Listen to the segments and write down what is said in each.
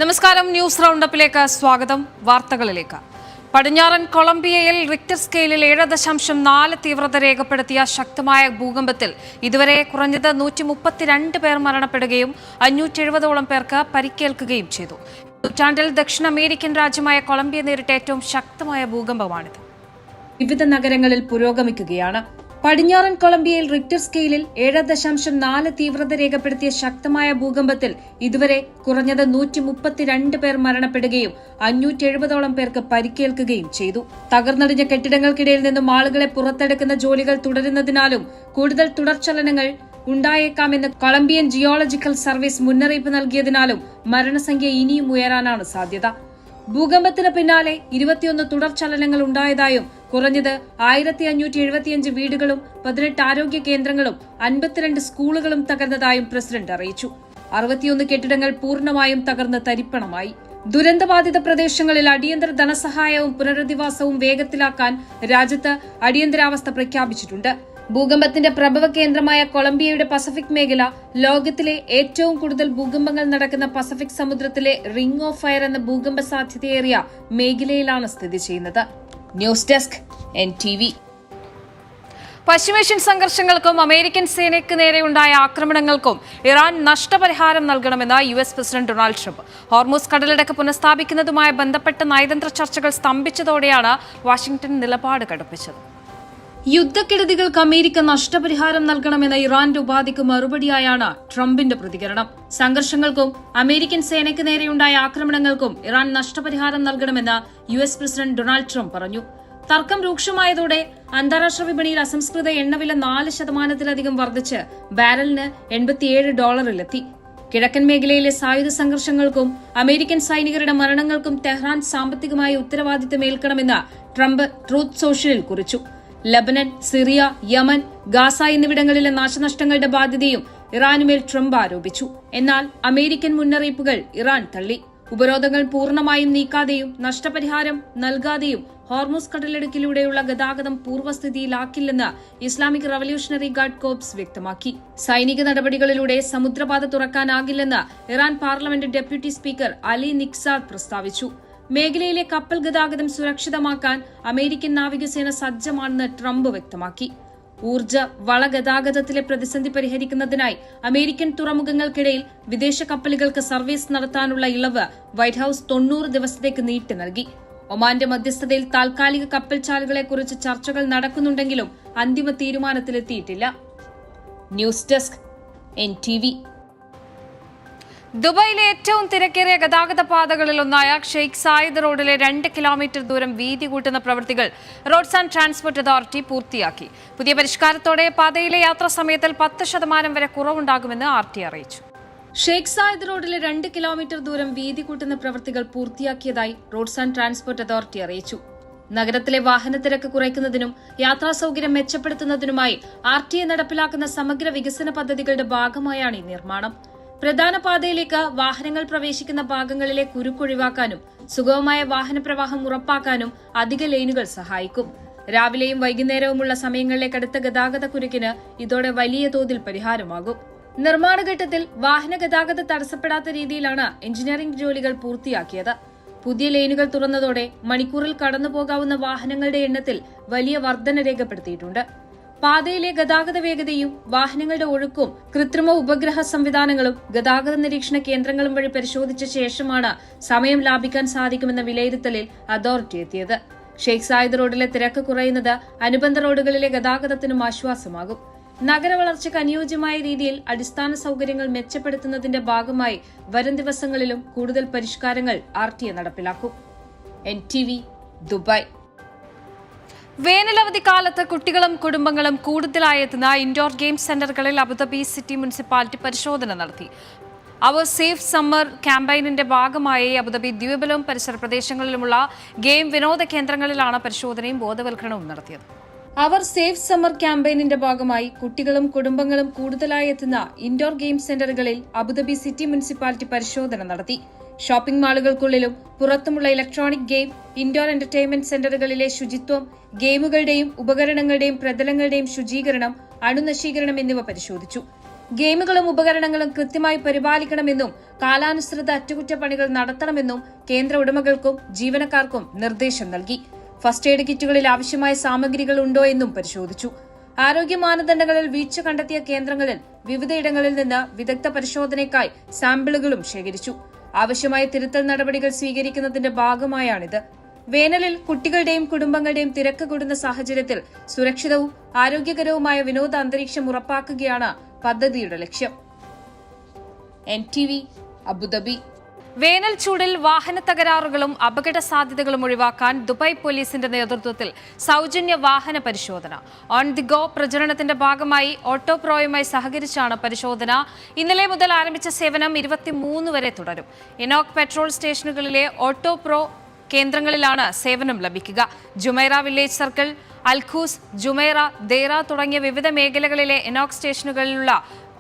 നമസ്കാരം. ന്യൂസ് റൗണ്ടപ്പിലേക്ക് സ്വാഗതം. വാർത്തകളിലേക്ക്. പടിഞ്ഞാറൻ കൊളംബിയയിൽ റിക്ടർ സ്കെയിലിൽ 7.4 തീവ്രത രേഖപ്പെടുത്തിയ ശക്തമായ ഭൂകമ്പത്തിൽ ഇതുവരെ കുറഞ്ഞത് 132 പേർ മരണപ്പെടുകയും 570ഓളം പേർക്ക് പരിക്കേൽക്കുകയും ചെയ്തു. നൂറ്റാണ്ടിൽ ദക്ഷിണ അമേരിക്കൻ രാജ്യമായ കൊളംബിയ നേരിട്ട ഏറ്റവും ശക്തമായ ഭൂകമ്പമാണിത്. വിവിധ നഗരങ്ങളിൽ പുരോഗമിക്കുകയാണ്. പടിഞ്ഞാറൻ കൊളംബിയയിൽ റിക്ടർ സ്കെയിലിൽ 7.4 തീവ്രത രേഖപ്പെടുത്തിയ ശക്തമായ ഭൂകമ്പത്തിൽ ഇതുവരെ കുറഞ്ഞത് 132 പേർ മരണപ്പെടുകയും 570ഓളം പേർക്ക് പരിക്കേൽക്കുകയും ചെയ്തു. തകർന്നടിഞ്ഞ കെട്ടിടങ്ങൾക്കിടയിൽ നിന്നും ആളുകളെ പുറത്തെടുക്കുന്ന ജോലികൾ തുടരുന്നതിനാലും കൂടുതൽ തുടർചലനങ്ങൾ ഉണ്ടായേക്കാമെന്ന് കൊളംബിയൻ ജിയോളജിക്കൽ സർവീസ് മുന്നറിയിപ്പ് നൽകിയതിനാലും മരണസംഖ്യ ഇനിയും ഉയരാനാണ് സാധ്യത. ഭൂകമ്പത്തിന് പിന്നാലെ 21 തുടർചലനങ്ങൾ ഉണ്ടായതായും കുറഞ്ഞത് 1575 വീടുകളും 18 ആരോഗ്യ കേന്ദ്രങ്ങളും 52 സ്കൂളുകളും തകർന്നതായും പ്രസിഡന്റ് അറിയിച്ചു. 61 കെട്ടിടങ്ങൾ പൂർണ്ണമായും തകർന്ന് തരിപ്പണമായി. ദുരന്തബാധിത പ്രദേശങ്ങളിൽ അടിയന്തര ധനസഹായവും പുനരധിവാസവും വേഗത്തിലാക്കാൻ രാജ്യത്ത് അടിയന്തരാവസ്ഥ പ്രഖ്യാപിച്ചിട്ടുണ്ട്. ഭൂകമ്പത്തിന്റെ പ്രഭവ കേന്ദ്രമായ കൊളംബിയയുടെ പസഫിക് മേഖല ലോകത്തിലെ ഏറ്റവും കൂടുതൽ ഭൂകമ്പങ്ങൾ നടക്കുന്ന പസഫിക് സമുദ്രത്തിലെ റിംഗ് ഓഫ് ഫയർ എന്ന ഭൂകമ്പ സാധ്യതയേറിയ മേഖലയിലാണ് സ്ഥിതി ചെയ്യുന്നത്. News desk NTV. പശ്ചിമേഷ്യൻ സംഘർഷങ്ങൾക്കും അമേരിക്കൻ സേനയ്ക്ക് നേരെയുണ്ടായ ആക്രമണങ്ങൾക്കും ഇറാൻ നഷ്ടപരിഹാരം നൽകണമെന്ന് US president Donald Trump. Hormuz കടലിടുക്ക് പുനഃസ്ഥാപിക്കുന്നതുമായി ബന്ധപ്പെട്ട നയതന്ത്ര ചർച്ചകൾ സ്തംഭിച്ചതോടെയാണ് വാഷിംഗ്ടൺ നിലപാട് കടുപ്പിച്ചത്. യുദ്ധക്കെടുതികൾക്ക് അമേരിക്ക നഷ്ടപരിഹാരം നൽകണമെന്ന ഇറാന്റെ ഉപാധിക്ക് മറുപടിയായാണ് ട്രംപിന്റെ പ്രതികരണം. സംഘർഷങ്ങൾക്കും അമേരിക്കൻ സേനയ്ക്ക് നേരെയുണ്ടായ ആക്രമണങ്ങൾക്കും ഇറാൻ നഷ്ടപരിഹാരം നൽകണമെന്ന് US പ്രസിഡന്റ് ഡൊണാൾഡ് ട്രംപ് പറഞ്ഞു. തർക്കം രൂക്ഷമായതോടെ അന്താരാഷ്ട്ര വിപണിയിൽ അസംസ്കൃത എണ്ണവില 4% വർദ്ധിച്ച് ബാരലിന് $87 കിഴക്കൻ മേഖലയിലെ സായുധ സംഘർഷങ്ങൾക്കും അമേരിക്കൻ സൈനികരുടെ മരണങ്ങൾക്കും ടെഹ്റാൻ സാമ്പത്തികമായ ഉത്തരവാദിത്തം ഏൽക്കണമെന്ന് ട്രംപ് ട്രൂത്ത് സോഷ്യലിൽ കുറിച്ചു. ലബനൻ, സിറിയ, യമൻ, ഗാസ എന്നിവിടങ്ങളിലെ നാശനഷ്ടങ്ങളുടെ ബാധ്യതയും ഇറാനുമേൽ ട്രംപ് ആരോപിച്ചു. എന്നാൽ അമേരിക്കൻ മുന്നറിയിപ്പുകൾ ഇറാൻ തള്ളി. ഉപരോധങ്ങൾ പൂർണ്ണമായും നീക്കാതെയും നഷ്ടപരിഹാരം നൽകാതെയും ഹോർമൂസ് കടലിടുക്കിലൂടെയുള്ള ഗതാഗതം പൂർവ്വസ്ഥിതിയിലാക്കില്ലെന്ന് ഇസ്ലാമിക് റവല്യൂഷണറി ഗാർഡ് കോർപ്സ് വ്യക്തമാക്കി. സൈനിക നടപടികളിലൂടെ സമുദ്രപാത തുറക്കാനാകില്ലെന്ന് Iran parliament deputy speaker Ali Nikzad പ്രസ്താവിച്ചു. മേഖലയിലെ കപ്പൽ ഗതാഗതം സുരക്ഷിതമാക്കാൻ അമേരിക്കൻ നാവികസേന സജ്ജമാണെന്ന് ട്രംപ് വ്യക്തമാക്കി. ഊർജ്ജ വളഗതാഗതത്തിലെ പ്രതിസന്ധി പരിഹരിക്കുന്നതിനായി അമേരിക്കൻ തുറമുഖങ്ങൾക്കിടയിൽ വിദേശ കപ്പലുകൾക്ക് സർവീസ് നടത്താനുള്ള ഇളവ് വൈറ്റ് ഹൌസ് 90 ദിവസത്തേക്ക് നീട്ടി നൽകി. ഒമാന്റെ മധ്യസ്ഥതയിൽ താൽക്കാലിക കപ്പൽ ചാലുകളെക്കുറിച്ച് ചർച്ചകൾ നടക്കുന്നുണ്ടെങ്കിലും അന്തിമ തീരുമാനത്തിലെത്തിയിട്ടില്ല. News desk NTV. ദുബായിലെ ഏറ്റവും തിരക്കേറിയ ഗതാഗത പാതകളിലൊന്നായ ഷെയ്ഖ് സായിദ് റോഡിലെ 2 കിലോമീറ്റർ ദൂരം വീതി കൂട്ടുന്ന പ്രവൃത്തികൾ റോഡ്സ് ആൻഡ് ട്രാൻസ്പോർട്ട് അതോറിറ്റി പൂർത്തിയാക്കി. പുതിയ പരിഷ്കാരത്തോടെ പാതയിലെ യാത്രാ സമയത്തിൽ 10% വരെ കുറവുണ്ടാകുമെന്ന് RT അറിയിച്ചു. ഷെയ്ഖ് സായിദ് റോഡിലെ 2 കിലോമീറ്റർ ദൂരം വീതി കൂട്ടുന്ന പ്രവൃത്തികൾ പൂർത്തിയാക്കിയതായി റോഡ്സ് ആൻഡ് ട്രാൻസ്പോർട്ട് അതോറിറ്റി അറിയിച്ചു. നഗരത്തിലെ വാഹനത്തിരക്ക് കുറയ്ക്കുന്നതിനും യാത്രാ സൌകര്യം മെച്ചപ്പെടുത്തുന്നതിനുമായി RTA നടപ്പിലാക്കുന്ന സമഗ്ര വികസന പദ്ധതികളുടെ ഭാഗമായാണ് ഈ നിർമ്മാണം. പ്രധാന പാതയിലേക്ക് വാഹനങ്ങൾ പ്രവേശിക്കുന്ന ഭാഗങ്ങളിലെ കുരുക്കൊഴിവാക്കാനും സുഗമമായ വാഹനപ്രവാഹം ഉറപ്പാക്കാനും അധിക ലെയിനുകൾ സഹായിക്കും. രാവിലെയും വൈകുന്നേരവുമുള്ള സമയങ്ങളിലെ കടുത്ത ഗതാഗത കുരുക്കിന് ഇതോടെ വലിയ തോതിൽ പരിഹാരമാകും. നിർമ്മാണഘട്ടത്തിൽ വാഹന ഗതാഗതം തടസ്സപ്പെടാത്ത രീതിയിലാണ് എഞ്ചിനീയറിംഗ് ജോലികൾ പൂർത്തിയാക്കിയത്. പുതിയ ലെയിനുകൾ തുറന്നതോടെ മണിക്കൂറിൽ കടന്നുപോകാവുന്ന വാഹനങ്ങളുടെ എണ്ണത്തിൽ വലിയ വർധന രേഖപ്പെടുത്തിയിട്ടുണ്ട്. പാതയിലെ ഗതാഗത വേഗതയും വാഹനങ്ങളുടെ ഒഴുക്കും കൃത്രിമ ഉപഗ്രഹ സംവിധാനങ്ങളും ഗതാഗത നിരീക്ഷണ കേന്ദ്രങ്ങളും വഴി പരിശോധിച്ച ശേഷമാണ് സമയം ലാഭിക്കാൻ സാധിക്കുമെന്ന വിലയിരുത്തലിൽ അതോറിറ്റി എത്തിയത്. ഷെയ്ഖ് സായിദ് റോഡിലെ തിരക്ക് കുറയുന്നത് അനുബന്ധ റോഡുകളിലെ ഗതാഗതത്തിനും ആശ്വാസമാകും. നഗരവളർച്ചയ്ക്ക് അനുയോജ്യമായ രീതിയിൽ അടിസ്ഥാന സൌകര്യങ്ങൾ മെച്ചപ്പെടുത്തുന്നതിന്റെ ഭാഗമായി വരും ദിവസങ്ങളിലും കൂടുതൽ പരിഷ്കാരങ്ങൾ RTA നടപ്പിലാക്കും. NTV, Dubai. വേനലവധിക്കാലത്ത് കുട്ടികളും കുടുംബങ്ങളും കൂടുതലായി എത്തുന്ന ഇൻഡോർ ഗെയിം സെന്ററുകളിൽ അബുദാബി സിറ്റി മുനിസിപ്പാലിറ്റി പരിശോധന നടത്തി. അവർ സേഫ് സമ്മർ ക്യാമ്പയിനിന്റെ ഭാഗമായി അബുദാബി ദ്വീപിലും പരിസര പ്രദേശങ്ങളിലുമുള്ള ഗെയിം വിനോദ കേന്ദ്രങ്ങളിലാണ് പരിശോധനയും ബോധവൽക്കരണവും നടത്തിയത്. അവർ സേഫ് സമ്മർ ക്യാമ്പയിനിന്റെ ഭാഗമായി കുട്ടികളും കുടുംബങ്ങളും കൂടുതലായി എത്തുന്ന ഇൻഡോർ ഗെയിം സെന്ററുകളിൽ അബുദാബി സിറ്റി മുനിസിപ്പാലിറ്റി പരിശോധന നടത്തി. ഷോപ്പിംഗ് മാളുകൾക്കുള്ളിലും പുറത്തുമുള്ള ഇലക്ട്രോണിക് ഗെയിം, ഇൻഡോർ എന്റർടൈൻമെന്റ് സെന്ററുകളിലെ ശുചിത്വം, ഗെയിമുകളുടെയും ഉപകരണങ്ങളുടെയും പ്രതലങ്ങളുടെയും ശുചീകരണം, അണുനശീകരണം എന്നിവ പരിശോധിച്ചു. ഗെയിമുകളും ഉപകരണങ്ങളും കൃത്യമായി പരിപാലിക്കണമെന്നും കാലാനുസൃത അറ്റകുറ്റപ്പണികൾ നടത്തണമെന്നും കേന്ദ്ര ഉടമകൾക്കും ജീവനക്കാർക്കും നിർദ്ദേശം നൽകി. ഫസ്റ്റ് എയ്ഡ് കിറ്റുകളിൽ ആവശ്യമായ സാമഗ്രികൾ ഉണ്ടോ എന്നും പരിശോധിച്ചു. ആരോഗ്യ മാനദണ്ഡങ്ങളിൽ വീഴ്ച കണ്ടെത്തിയ കേന്ദ്രങ്ങളിൽ വിവിധയിടങ്ങളിൽ നിന്ന് വിദഗ്ധ പരിശോധനയ്ക്കായി സാമ്പിളുകളും ശേഖരിച്ചു. ആവശ്യമായ തിരുത്തൽ നടപടികൾ സ്വീകരിക്കുന്നതിന്റെ ഭാഗമായാണിത്. വേനലിൽ കുട്ടികളുടെയും കുടുംബങ്ങളുടെയും തിരക്ക് കൂടുന്ന സാഹചര്യത്തിൽ സുരക്ഷിതവും ആരോഗ്യകരവുമായ വിനോദ അന്തരീക്ഷം ഉറപ്പാക്കുകയാണ് പദ്ധതിയുടെ ലക്ഷ്യം. NTV Abu Dhabi. വേനൽ ചൂടിൽ വാഹന തകരാറുകളും അപകട സാധ്യതകളും ഒഴിവാക്കാൻ ദുബായ് പോലീസിന്റെ നേതൃത്വത്തിൽ സൗജന്യ വാഹന പരിശോധന. ഓൺ ദി ഗോ പ്രചരണത്തിന്റെ ഭാഗമായി ഓട്ടോപ്രോയുമായി സഹകരിച്ചാണ് പരിശോധന. ഇന്നലെ മുതൽ ആരംഭിച്ച സേവനം 23 വരെ തുടരും. ഇനോക് പെട്രോൾ സ്റ്റേഷനുകളിലെ ഓട്ടോപ്രോ കേന്ദ്രങ്ങളിലാണ് സേവനം ലഭിക്കുക. Jumeirah village circle, Al Quoz, Jumeirah, Deira തുടങ്ങിയ വിവിധ മേഖലകളിലെ ഇനോക് സ്റ്റേഷനുകളിലുള്ള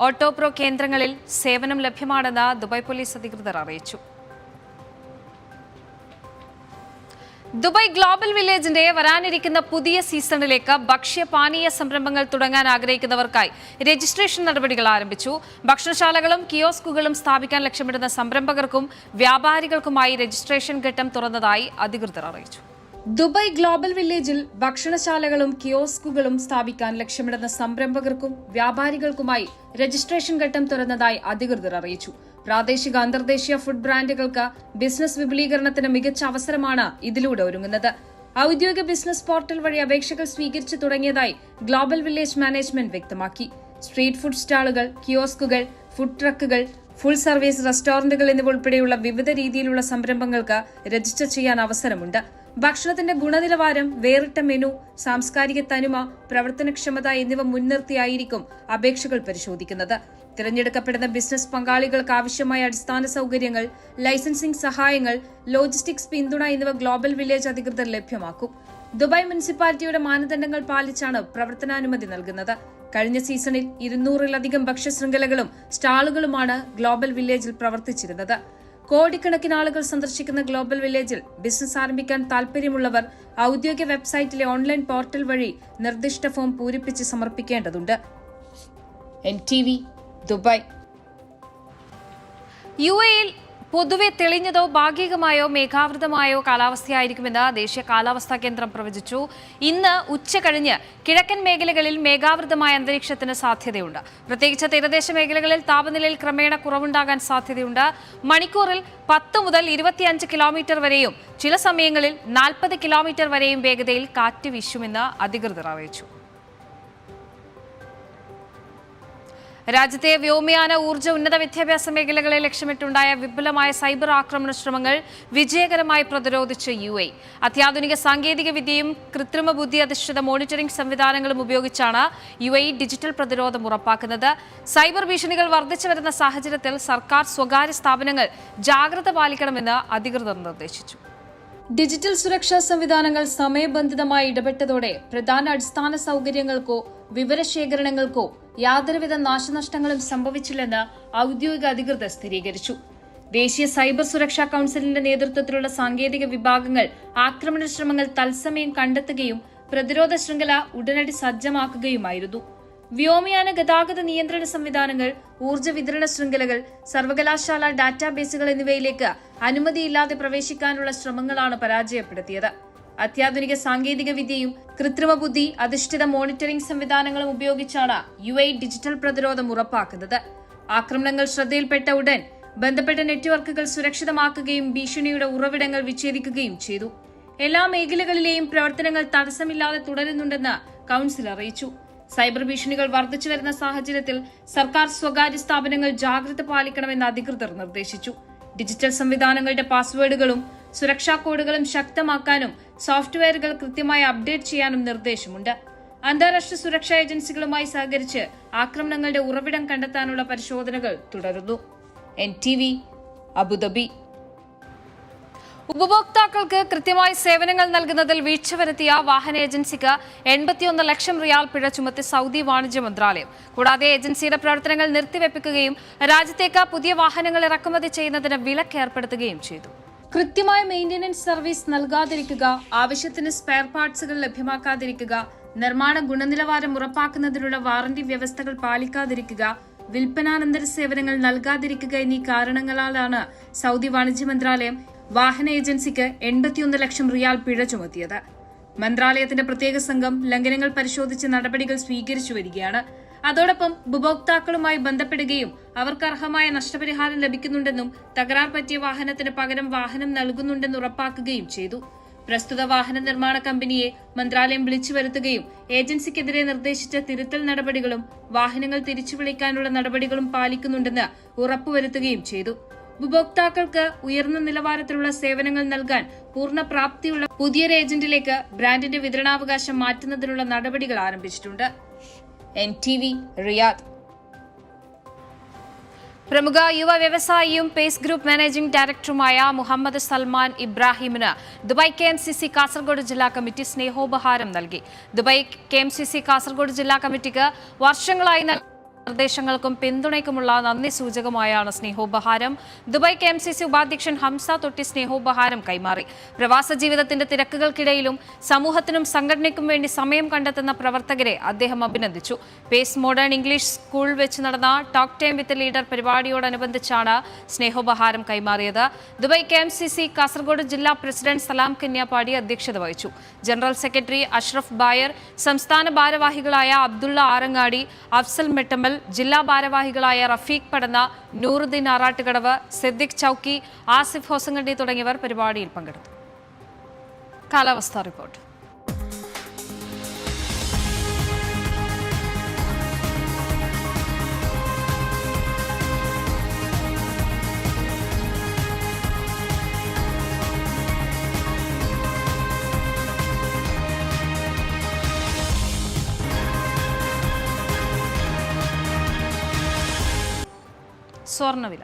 ഓട്ടോപ്രോ കേന്ദ്രങ്ങളിൽ സേവനം ലഭ്യമാണെന്ന് ദുബായ് പോലീസ് അധികൃതർ അറിയിച്ചു. ദുബായ് ഗ്ലോബൽ വില്ലേജിന്റെ വരാനിരിക്കുന്ന പുതിയ സീസണിലേക്ക് ഭക്ഷ്യപാനീയ സംരംഭങ്ങൾ തുടങ്ങാൻ ആഗ്രഹിക്കുന്നവർക്കായി രജിസ്ട്രേഷൻ നടപടികൾ ആരംഭിച്ചു. ഭക്ഷണശാലകളും കിയോസ്കുകളും സ്ഥാപിക്കാൻ ലക്ഷ്യമിടുന്ന സംരംഭകർക്കും വ്യാപാരികൾക്കുമായി രജിസ്ട്രേഷൻ ഘട്ടം തുറന്നതായി അധികൃതർ അറിയിച്ചു. ദുബായ് ഗ്ലോബൽ വില്ലേജിൽ ഭക്ഷണശാലകളും കിയോസ്കുകളും സ്ഥാപിക്കാൻ ലക്ഷ്യമിടുന്ന സംരംഭകർക്കും വ്യാപാരികൾക്കുമായി രജിസ്ട്രേഷൻ ഘട്ടം തുറന്നതായി അധികൃതർ അറിയിച്ചു. പ്രാദേശിക അന്തർദേശീയ ഫുഡ് ബ്രാൻഡുകൾക്ക് ബിസിനസ് വിപുലീകരണത്തിന് മികച്ച അവസരമാണ് ഇതിലൂടെ ഒരുങ്ങുന്നത്. ഔദ്യോഗിക ബിസിനസ് പോർട്ടൽ വഴി അപേക്ഷകൾ സ്വീകരിച്ചു തുടങ്ങിയതായി ഗ്ലോബൽ വില്ലേജ് മാനേജ്മെന്റ് വ്യക്തമാക്കി. സ്ട്രീറ്റ് ഫുഡ് സ്റ്റാളുകൾ, കിയോസ്കുകൾ, ഫുഡ് ട്രക്കുകൾ, ഫുൾ സർവീസ് റെസ്റ്റോറന്റുകൾ എന്നിവ ഉൾപ്പെടെയുള്ള വിവിധ രീതിയിലുള്ള സംരംഭങ്ങൾക്ക് രജിസ്റ്റർ ചെയ്യാൻ അവസരമുണ്ട്. ഭക്ഷണത്തിന്റെ ഗുണനിലവാരം, വേറിട്ട മെനു, സാംസ്കാരിക തനിമ, പ്രവർത്തനക്ഷമത എന്നിവ മുൻനിർത്തിയായിരിക്കും അപേക്ഷകൾ പരിശോധിക്കുന്നത്. തിരഞ്ഞെടുക്കപ്പെടുന്ന ബിസിനസ് പങ്കാളികൾക്ക് ആവശ്യമായ അടിസ്ഥാന സൌകര്യങ്ങൾ, ലൈസൻസിംഗ് സഹായങ്ങൾ, ലോജിസ്റ്റിക്സ് പിന്തുണ എന്നിവ ഗ്ലോബൽ വില്ലേജ് അധികൃതർ ലഭ്യമാക്കും. ദുബായ് മുനിസിപ്പാലിറ്റിയുടെ മാനദണ്ഡങ്ങൾ പാലിച്ചാണ് പ്രവർത്തനാനുമതി നൽകുന്നത്. കഴിഞ്ഞ സീസണിൽ 200-ലധികം ഭക്ഷ്യശൃംഖലകളും സ്റ്റാളുകളുമാണ് ഗ്ലോബൽ വില്ലേജിൽ പ്രവർത്തിച്ചിരുന്നത്. കോടിക്കണക്കിന് ആളുകൾ സന്ദർശിക്കുന്ന ഗ്ലോബൽ വില്ലേജിൽ ബിസിനസ് ആരംഭിക്കാൻ താൽപര്യമുള്ളവർ ഔദ്യോഗിക വെബ്സൈറ്റിലെ ഓൺലൈൻ പോർട്ടൽ വഴി നിർദ്ദിഷ്ട ഫോം പൂരിപ്പിച്ച് സമർപ്പിക്കേണ്ടതുണ്ട്. NTV Dubai. UAE-യിൽ പൊതുവെ തെളിഞ്ഞതോ ഭാഗികമായോ മേഘാവൃതമായോ കാലാവസ്ഥയായിരിക്കുമെന്ന് ദേശീയ കാലാവസ്ഥാ കേന്ദ്രം പ്രവചിച്ചു. ഇന്ന് ഉച്ച കഴിഞ്ഞ് കിഴക്കൻ മേഖലകളിൽ മേഘാവൃതമായ അന്തരീക്ഷത്തിന് സാധ്യതയുണ്ട്. പ്രത്യേകിച്ച് തീരദേശ മേഖലകളിൽ താപനിലയിൽ ക്രമേണ കുറവുണ്ടാകാൻ സാധ്യതയുണ്ട്. മണിക്കൂറിൽ 10 മുതൽ 25 കിലോമീറ്റർ വരെയും ചില സമയങ്ങളിൽ 40 കിലോമീറ്റർ വരെയും വേഗതയിൽ കാറ്റ് വീശുമെന്ന് അധികൃതർ അറിയിച്ചു. രാജ്യത്തെ വ്യോമയാന, ഊർജ്ജ, ഉന്നത വിദ്യാഭ്യാസ മേഖലകളെ ലക്ഷ്യമിട്ടുണ്ടായ വിപുലമായ സൈബർ ആക്രമണ ശ്രമങ്ങൾ വിജയകരമായി പ്രതിരോധിച്ച് UAE. അത്യാധുനിക സാങ്കേതിക വിദ്യയും കൃത്രിമ ബുദ്ധി അധിഷ്ഠിത മോണിറ്ററിംഗ് സംവിധാനങ്ങളും ഉപയോഗിച്ചാണ് UAE ഡിജിറ്റൽ പ്രതിരോധം ഉറപ്പാക്കുന്നത്. സൈബർ ഭീഷണികൾ വർദ്ധിച്ചു വരുന്ന സാഹചര്യത്തിൽ സർക്കാർ, സ്വകാര്യ സ്ഥാപനങ്ങൾ ജാഗ്രത പാലിക്കണമെന്ന് അധികൃതർ നിർദ്ദേശിച്ചു. ഡിജിറ്റൽ സുരക്ഷാ സംവിധാനങ്ങൾ സമയബന്ധിതമായി ഇടപെട്ടതോടെ പ്രധാന അടിസ്ഥാന സൌകര്യങ്ങൾക്കോ വിവരശേഖരണങ്ങൾക്കോ യാതൊരുവിധ നാശനഷ്ടങ്ങളും സംഭവിച്ചില്ലെന്ന് ഔദ്യോഗിക അധികൃതർ സ്ഥിരീകരിച്ചു. ദേശീയ സൈബർ സുരക്ഷാ കൌൺസിലിന്റെ നേതൃത്വത്തിലുള്ള സാങ്കേതിക വിഭാഗങ്ങൾ ആക്രമണ ശ്രമങ്ങൾ തത്സമയം കണ്ടെത്തുകയും പ്രതിരോധ ശൃംഖല ഉടനടി സജ്ജമാക്കുകയുമായിരുന്നു. വ്യോമയാന ഗതാഗത നിയന്ത്രണ സംവിധാനങ്ങൾ, ഊർജ്ജ വിതരണ ശൃംഖലകൾ, സർവകലാശാല ഡാറ്റാബേസുകൾ എന്നിവയിലേക്ക് അനുമതിയില്ലാതെ പ്രവേശിക്കാനുള്ള ശ്രമങ്ങളാണ് പരാജയപ്പെടുത്തിയത്. അത്യാധുനിക സാങ്കേതിക വിദ്യയും കൃത്രിമ ബുദ്ധി അധിഷ്ഠിത മോണിറ്ററിംഗ് സംവിധാനങ്ങളും ഉപയോഗിച്ചാണ് UAE ഡിജിറ്റൽ പ്രതിരോധം ഉറപ്പാക്കുന്നത്. ആക്രമണങ്ങൾ ശ്രദ്ധയിൽപ്പെട്ട ഉടൻ ബന്ധപ്പെട്ട നെറ്റ്വർക്കുകൾ സുരക്ഷിതമാക്കുകയും ഭീഷണിയുടെ ഉറവിടങ്ങൾ വിച്ഛേദിക്കുകയും ചെയ്തു. എല്ലാ മേഖലകളിലെയും പ്രവർത്തനങ്ങൾ തടസ്സമില്ലാതെ തുടരുന്നുണ്ടെന്ന് കൌൺസിൽ അറിയിച്ചു. സൈബർ ഭീഷണികൾ വർദ്ധിച്ചു വരുന്ന സാഹചര്യത്തിൽ സർക്കാർ, സ്വകാര്യ സ്ഥാപനങ്ങൾ ജാഗ്രത പാലിക്കണമെന്ന് അധികൃതർ നിർദ്ദേശിച്ചു. ഡിജിറ്റൽ സംവിധാനങ്ങളുടെ പാസ്വേഡുകളും സുരക്ഷാ കോഡുകളും ശക്തമാക്കാനും സോഫ്റ്റ്വെയറുകൾ കൃത്യമായി അപ്ഡേറ്റ് ചെയ്യാനും നിർദ്ദേശമുണ്ട്. അന്താരാഷ്ട്ര സുരക്ഷാ ഏജൻസികളുമായി സഹകരിച്ച് ആക്രമണങ്ങളുടെ ഉറവിടം കണ്ടെത്താനുള്ള പരിശോധനകൾ തുടരുന്നു. NTV Abu Dhabi. ഉപഭോക്താക്കൾക്ക് കൃത്യമായി സേവനങ്ങൾ നൽകുന്നതിൽ വീഴ്ച വരുത്തിയ വാഹന ഏജൻസിക്ക് 81 ലക്ഷം റിയാൽ പിഴ ചുമത്തി സൗദി വാണിജ്യ മന്ത്രാലയം. കൂടാതെ ഏജൻസിയുടെ പ്രവർത്തനങ്ങൾ നിർത്തിവെപ്പിക്കുകയും രാജ്യത്തേക്ക് പുതിയ വാഹനങ്ങൾ ഇറക്കുമതി ചെയ്യുന്നതിന് വിലക്ക് ഏർപ്പെടുത്തുകയും ചെയ്തു. കൃത്യമായ മെയിന്റനൻസ് സർവീസ് നൽകാതിരിക്കുക, ആവശ്യത്തിന് സ്പെയർ പാർട്സുകൾ ലഭ്യമാക്കാതിരിക്കുക, നിർമ്മാണ ഗുണനിലവാരം ഉറപ്പാക്കുന്നതിനുള്ള വാറന്റി വ്യവസ്ഥകൾ പാലിക്കാതിരിക്കുക, വിൽപ്പനാനന്തര സേവനങ്ങൾ നൽകാതിരിക്കുക എന്നീ കാരണങ്ങളാലാണ് സൗദി വാണിജ്യ മന്ത്രാലയം വാഹന ഏജൻസിക്ക് 81 ലക്ഷം റിയാൽ പിഴ ചുമത്തിയത്. മന്ത്രാലയത്തിന്റെ പ്രത്യേക സംഘം ലംഘനങ്ങൾ പരിശോധിച്ച് നടപടികൾ സ്വീകരിച്ചു വരികയാണ്. അതോടൊപ്പം ഉപഭോക്താക്കളുമായി ബന്ധപ്പെടുകയും അവർക്ക് അർഹമായ നഷ്ടപരിഹാരം ലഭിക്കുന്നുണ്ടെന്നും തകരാർ പറ്റിയ വാഹനത്തിന് പകരം വാഹനം നൽകുന്നുണ്ടെന്ന് ഉറപ്പാക്കുകയും ചെയ്തു. പ്രസ്തുത വാഹന നിർമ്മാണ കമ്പനിയെ മന്ത്രാലയം വിളിച്ചു വരുത്തുകയും ഏജൻസിക്കെതിരെ നിർദ്ദേശിച്ച തിരുത്തൽ നടപടികളും വാഹനങ്ങൾ തിരിച്ചു വിളിക്കാനുള്ള നടപടികളും പാലിക്കുന്നുണ്ടെന്ന് ഉറപ്പുവരുത്തുകയും ചെയ്തു. ഉപഭോക്താക്കൾക്ക് ഉയർന്ന നിലവാരത്തിലുള്ള സേവനങ്ങൾ നൽകാൻ പൂർണ്ണ പ്രാപ്തിയുള്ള പുതിയൊരു ഏജന്റിലേക്ക് ബ്രാൻഡിന്റെ വിതരണാവകാശം മാറ്റുന്നതിനുള്ള നടപടികൾ ആരംഭിച്ചിട്ടുണ്ട്. NTV Riyadh. പ്രമുഖ യുവ വ്യവസായിയും പേസ് ഗ്രൂപ്പ് മാനേജിംഗ് ഡയറക്ടറുമായ മുഹമ്മദ് സൽമാൻ ഇബ്രാഹിമിന് ദുബായ് KMCC കാസർഗോഡ് ജില്ലാ കമ്മിറ്റി സ്നേഹോപഹാരം നൽകി. ദുബായ് KMCC കാസർഗോഡ് ജില്ലാ കമ്മിറ്റിക്ക് വർഷങ്ങളായി നിർദ്ദേശങ്ങൾക്കും പിന്തുണയ്ക്കുമുള്ള നന്ദി സൂചകമായാണ് സ്നേഹോപഹാരം. ദുബായ് KMCC ഉപാധ്യക്ഷൻ ഹംസ തൊട്ടി സ്നേഹോപഹാരം കൈമാറി. പ്രവാസ ജീവിതത്തിന്റെ തിരക്കുകൾക്കിടയിലും സമൂഹത്തിനും സംഘടനയ്ക്കും വേണ്ടി സമയം കണ്ടെത്തുന്ന പ്രവർത്തകരെ അദ്ദേഹം അഭിനന്ദിച്ചു. പേസ് മോഡേൺ ഇംഗ്ലീഷ് സ്കൂൾ വെച്ച് നടന്ന ടോക്ക് ടൈം വിത്ത് ലീഡർ പരിപാടിയോടനുബന്ധിച്ചാണ് സ്നേഹോപഹാരം കൈമാറിയത്. ദുബായ് KMCC കാസർഗോഡ് ജില്ലാ പ്രസിഡന്റ് സലാം കന്യാപ്പാടി അധ്യക്ഷത വഹിച്ചു. ജനറൽ സെക്രട്ടറി അഷ്റഫ് ബായർ, സംസ്ഥാന ഭാരവാഹികളായ അബ്ദുള്ള ആറങ്ങാടി, അഫ്സൽ മെട്ടമ്മൽ, ജില്ലാ ഭാരവാഹികളായ റഫീഖ് പടന്ന, നൂറുദ്ദീൻ ആറാട്ടുകടവ്, സിദ്ദിഖ് ചൌക്കി, ആസിഫ് ഹോസങ്കണ്ടി തുടങ്ങിയവർ പരിപാടിയിൽ പങ്കെടുത്തു. കാലാവസ്ഥാ റിപ്പോർട്ട്. സ്വർണ്ണവില.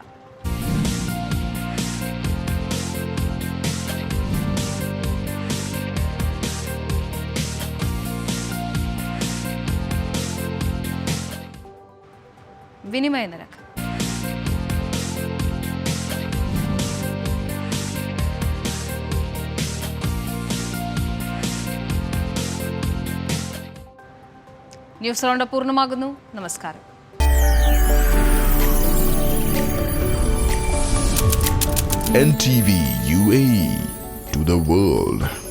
വിനിമയ നിരക്ക്. ന്യൂസ് റൗണ്ട് പൂർണ്ണമാകുന്നു. നമസ്കാരം. NTV UAE to the world.